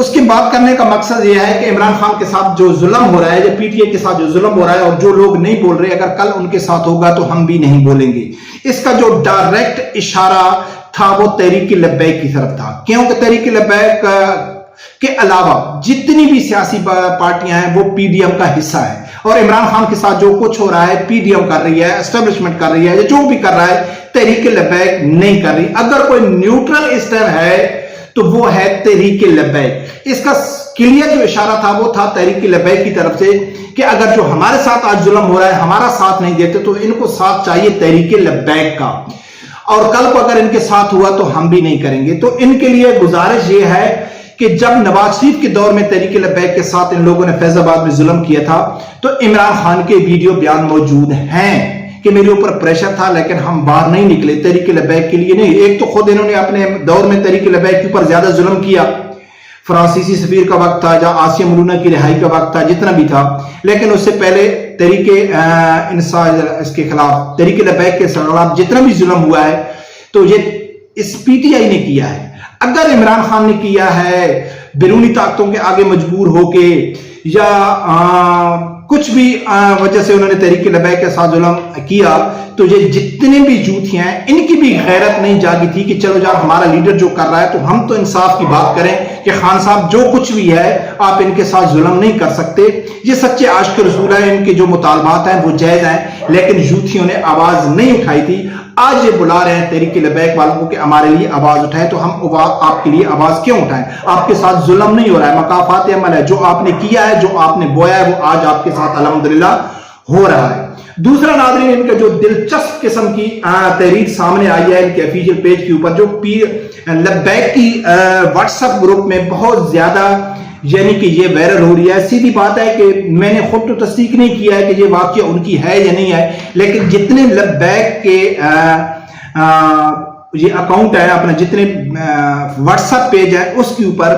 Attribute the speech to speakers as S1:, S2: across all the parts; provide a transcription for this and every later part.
S1: اس کی بات کرنے کا مقصد یہ ہے کہ عمران خان کے ساتھ جو ظلم ہو رہا ہے، جو پی ٹی آئی کے ساتھ جو ظلم ہو رہا ہے، اور جو لوگ نہیں بول رہے، اگر کل ان کے ساتھ ہوگا تو ہم بھی نہیں بولیں گے۔ اس کا جو ڈائریکٹ اشارہ تھا وہ تحریک لبیک کی طرف تھا، کیونکہ تحریک لبیک کے علاوہ جتنی بھی سیاسی پارٹیاں ہیں وہ پی ڈی ایم کا حصہ ہے، اور عمران خان کے ساتھ جو کچھ ہو رہا ہے پی ڈی ایم کر رہی ہے، اسٹیبلشمنٹ کر رہی ہے، یا جو بھی کر رہا ہے تحریک لبیک نہیں کر رہی۔ اگر کوئی نیوٹرل اس ٹائم ہے تو وہ ہے تحریک لبیک۔ اس کا کلیئر جو اشارہ تھا وہ تھا تحریک لبیک کی طرف سے کہ اگر جو ہمارے ساتھ آج ظلم ہو رہا ہے ہمارا ساتھ نہیں دیتے تو ان کو ساتھ چاہیے تحریک لبیک کا، اور کل کو اگر ان کے ساتھ ہوا تو ہم بھی نہیں کریں گے۔ تو ان کے لیے گزارش یہ ہے کہ جب نواز شریف کے دور میں تحریک لبیک کے ساتھ ان لوگوں نے فیض آباد میں ظلم کیا تھا تو عمران خان کے ویڈیو بیان موجود ہیں کہ میرے اوپر پریشر تھا لیکن ہم باہر نہیں نکلے، تحریک لبیک کے لیے نہیں۔ ایک تو خود انہوں نے اپنے دور میں تحریک لبیک کے اوپر زیادہ ظلم کیا، فرانسیسی سفیر کا وقت تھا، جہاں آسیہ ملونہ کی رہائی کا وقت تھا، جتنا بھی تھا، لیکن اس سے پہلے تحریک اس کے خلاف تحریک لبیک کے خلاف جتنا بھی ظلم ہوا ہے تو یہ اس پی ٹی آئی نے کیا ہے۔ اگر عمران خان نے کیا ہے بیرونی طاقتوں کے آگے مجبور ہو کے یا کچھ بھی وجہ سے انہوں نے تحریک لبیک کے ساتھ ظلم کیا تو یہ جتنے بھی جھوٹی ہیں ان کی بھی غیرت نہیں جاگی تھی کہ چلو یار ہمارا لیڈر جو کر رہا ہے تو ہم تو انصاف کی بات کریں کہ خان صاحب جو کچھ بھی ہے آپ ان کے ساتھ ظلم نہیں کر سکتے۔ یہ سچے عاشق رسول ہیں، ان کے جو مطالبات ہیں وہ جائز ہیں، لیکن جھوٹیوں نے آواز نہیں اٹھائی تھی۔ آج یہ بلا رہے ہیں تحریک لبیک والوں کو کہ ہمارے لیے آواز اٹھائیں، تو ہم آپ کے لیے آواز کیوں اٹھائیں؟ آپ کے ساتھ ظلم نہیں ہو رہا ہے، مکافات عمل ہے، جو آپ نے کیا ہے، جو آپ نے بویا ہے وہ آج آپ کے ساتھ الحمدللہ ہو رہا ہے۔ دوسرا ناظرین، ان کا جو دلچسپ قسم کی تحریر سامنے آئی ہے ان کے افیشیل پیج کے اوپر، جو لبیک کی واٹس ایپ گروپ میں بہت زیادہ یعنی کہ یہ وائرل ہو رہی ہے۔ سیدھی بات ہے کہ میں نے خود تو تصدیق نہیں کیا ہے کہ یہ واقعہ ان کی ہے یا نہیں ہے، لیکن جتنے لبیک کے یہ اکاؤنٹ ہے اپنا، جتنے واٹس ایپ پیج ہے اس کے اوپر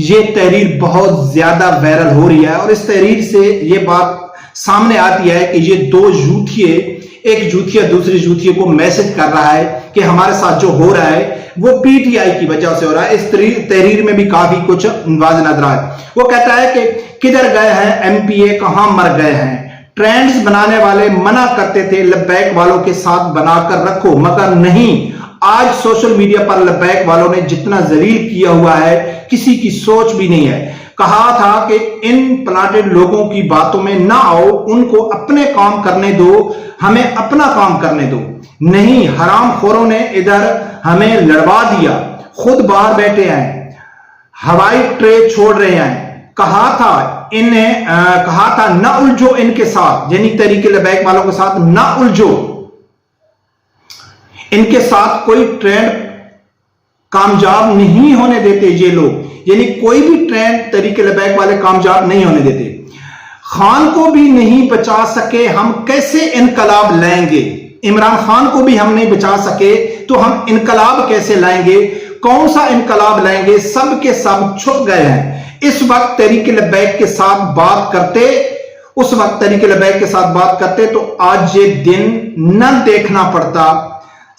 S1: یہ تحریر بہت زیادہ وائرل ہو رہی ہے، اور اس تحریر سے یہ بات سامنے آتی ہے کہ یہ دو جھوٹیے، ایک جھوٹیا دوسری جھوٹیے کو میسج کر رہا ہے کہ ہمارے ساتھ جو ہو رہا ہے وہ پی ٹی آئی کی وجہ سے ہو رہا ہے۔ اس تحریر میں بھی کافی کچھ واضح نظر آیا ہے۔ وہ کہتا ہے کہ کدھر گئے ہیں ایم پی اے، کہاں مر گئے ہیں؟ ٹرینڈز بنانے والے منع کرتے تھے لبیک والوں کے ساتھ بنا کر رکھو، مگر نہیں، آج سوشل میڈیا پر لبیک والوں نے جتنا ذلیل کیا ہوا ہے کسی کی سوچ بھی نہیں ہے۔ کہا تھا کہ ان پلانٹڈ لوگوں کی باتوں میں نہ آؤ، ان کو اپنے کام کرنے دو، ہمیں اپنا کام کرنے دو۔ نہیں، حرام خوروں نے ادھر ہمیں لڑوا دیا، خود باہر بیٹھے ہیں، ہوائی ٹرے چھوڑ رہے ہیں۔ کہا تھا نہ الجھو ان کے ساتھ، یعنی تحریک لبیک والوں کے ساتھ نہ الجھو، ان کے ساتھ کوئی ٹرینڈ کامیاب نہیں ہونے دیتے یہ لوگ، یعنی کوئی بھی ٹرینڈ تحریک لبیک والے کامیاب نہیں ہونے دیتے۔ خان کو بھی نہیں بچا سکے ہم کیسے انقلاب لائیں گے؟ عمران خان کو بھی ہم نہیں بچا سکے تو ہم انقلاب کیسے لائیں گے؟ کون سا انقلاب لائیں گے؟ سب کے سب چھپ گئے ہیں۔ اس وقت تحریک لبیک کے ساتھ بات کرتے تو آج یہ دن نہ دیکھنا پڑتا۔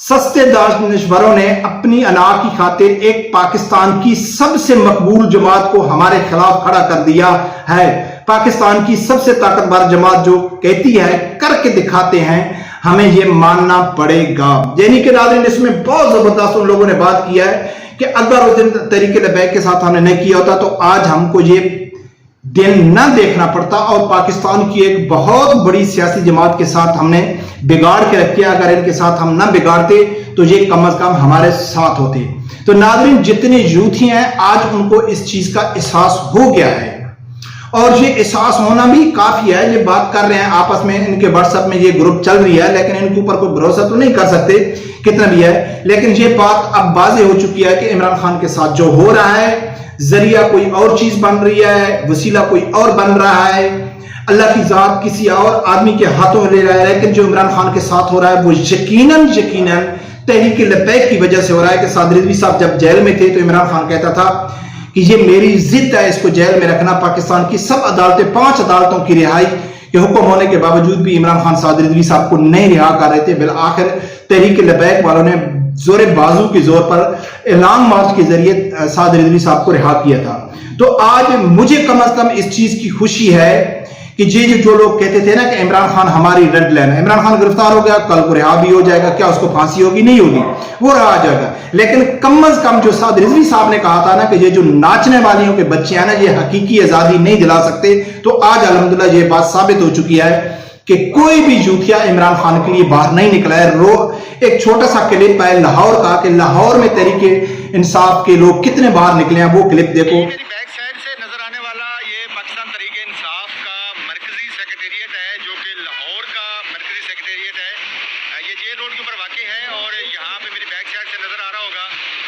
S1: سستے دانشوروں نے اپنی انا کی خاطر ایک پاکستان کی سب سے مقبول جماعت کو ہمارے خلاف کھڑا کر دیا ہے۔ پاکستان کی سب سے طاقتور جماعت جو کہتی ہے کر کے دکھاتے ہیں، ہمیں یہ ماننا پڑے گا۔ یعنی کہ ناظرین اس میں بہت زبردست ان لوگوں نے بات کیا ہے کہ اگر اس دن تحریک لبیک کے ساتھ ہم نے نہیں کیا ہوتا تو آج ہم کو یہ دن نہ دیکھنا پڑتا، اور پاکستان کی ایک بہت بڑی سیاسی جماعت کے ساتھ ہم نے بگاڑ کے رکھا۔ اگر ان کے ساتھ ہم نہ بگاڑتے تو یہ کم از کم ہمارے ساتھ ہوتے۔ تو ناظرین جتنے یوتھی ہیں آج ان کو اس چیز کا احساس ہو گیا ہے، اور یہ احساس ہونا بھی کافی ہے۔ یہ بات کر رہے ہیں آپس میں، ان کے واٹس ایپ میں یہ گروپ چل رہی ہے، لیکن ان کے اوپر کوئی بھروسہ تو نہیں کر سکتے کتنا بھی ہے، لیکن یہ بات اب واضح ہو چکی ہے کہ عمران خان کے ساتھ جو ہو رہا ہے ذریعہ کوئی اور چیز بن رہی ہے، وسیلہ کوئی اور بن رہا ہے، اللہ کی ذات کسی اور آدمی کے ہاتھوں لے رہا ہے، لیکن جو عمران خان کے ساتھ ہو رہا ہے وہ یقیناً تحریک لبیک کی وجہ سے ہو رہا ہے۔ کہ سعد رضوی صاحب جب جیل میں تھے تو عمران خان کہتا تھا کہ یہ میری ضد ہے اس کو جیل میں رکھنا۔ پاکستان کی سب عدالتیں، 5 عدالتوں کی رہائی کے حکم ہونے کے باوجود بھی عمران خان سعد رضوی صاحب کو نہیں رہا کر رہے تھے۔ بالآخر تحریک لبیک والوں نے زور بازو کے زور پر اعلان مارچ کے ذریعے سعد رضوی صاحب کو رہا کیا تھا۔ تو آج مجھے کم از کم اس چیز کی خوشی ہے کہ یہ جو لوگ کہتے تھے نا کہ عمران خان ہماری ریڈ لائن ہے، عمران خان گرفتار ہو گیا، کل کو رہا بھی ہو جائے گا، کیا اس کو پھانسی ہوگی؟ نہیں ہوگی، وہ رہا جائے گا، لیکن کم از کم جو سعد رضوی صاحب نے کہا تھا نا کہ یہ جو ناچنے والیوں کے بچے ہیں نا یہ حقیقی آزادی نہیں دلا سکتے، تو آج الحمدللہ یہ بات ثابت ہو چکی ہے کہ کوئی بھی جوتیا عمران خان کے لیے باہر نہیں نکلا ہے۔ ایک چھوٹا سا کلپ ہے لاہور کا کہ لاہور میں تحریک انصاف کے لوگ کتنے باہر نکلے ہیں، وہ کلپ دیکھو۔
S2: روڈ کے اوپر واقع ہے اور یہاں پہ میری بیک سائڈ سے نظر آ رہا ہوگا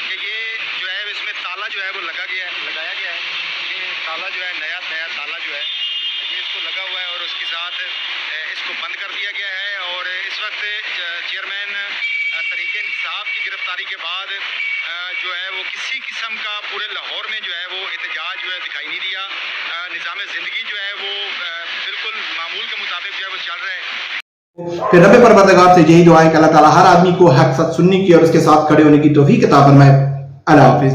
S2: کہ یہ جو ہے اس میں تالا جو ہے وہ لگایا گیا ہے، یہ تالا جو ہے نیا تالا جو ہے یہ اس کو لگا ہوا ہے اور اس کے ساتھ اس کو بند کر دیا گیا ہے۔ اور اس وقت چیئرمین تحریک انصاف کی گرفتاری کے بعد جو ہے وہ کسی قسم کا پورے لاہور میں جو ہے وہ احتجاج جو ہے دکھائی نہیں دیا، نظام زندگی جو ہے وہ بالکل معمول کے مطابق جو ہے وہ چل رہا ہے۔
S1: پھر رب پروردگار سے یہی دعائیں کہ اللہ تعالیٰ ہر آدمی کو حق سچ سننے کی اور اس کے ساتھ کھڑے ہونے کی توفیق عطا فرمائے۔ اللہ حافظ۔